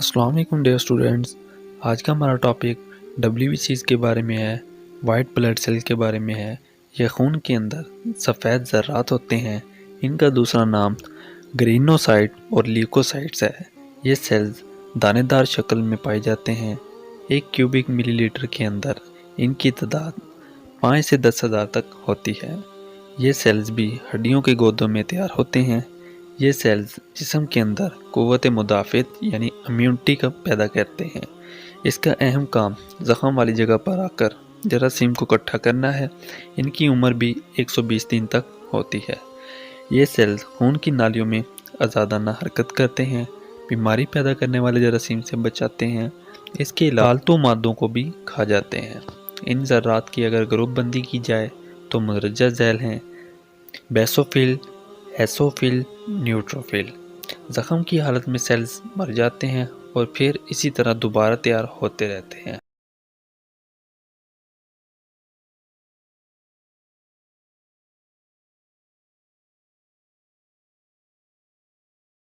السلام علیکم dear students, آج کا ہمارا ٹاپک WBCs کے بارے میں ہے، وائٹ بلڈ سیل کے بارے میں ہے۔ یہ خون کے اندر سفید ذرات ہوتے ہیں، ان کا دوسرا نام گرینوسائٹ اور لیوکوسائٹس ہے۔ یہ سیلز دانے دار شکل میں پائے جاتے ہیں۔ 1 کیوبک ملی لیٹر کے اندر ان کی تعداد 5 سے 10,000 تک ہوتی ہے۔ یہ سیلز بھی ہڈیوں کے گودوں میں تیار ہوتے ہیں۔ یہ سیلز جسم کے اندر قوت مدافعت یعنی امیونٹی کا پیدا کرتے ہیں۔ اس کا اہم کام زخم والی جگہ پر آ کر جراثیم کو اکٹھا کرنا ہے۔ ان کی عمر بھی 120 دن تک ہوتی ہے۔ یہ سیلز خون کی نالیوں میں آزادانہ حرکت کرتے ہیں، بیماری پیدا کرنے والے جراثیم سے بچاتے ہیں۔ اس کے علاوہ پالتو مادوں کو بھی کھا جاتے ہیں۔ ان ذرات کی اگر گروپ بندی کی جائے تو مندرجہ ذیل ہیں: بیسوفل، ایسوفل، نیوٹروفل۔ زخم کی حالت میں سیلز مر جاتے ہیں اور پھر اسی طرح دوبارہ تیار ہوتے رہتے ہیں۔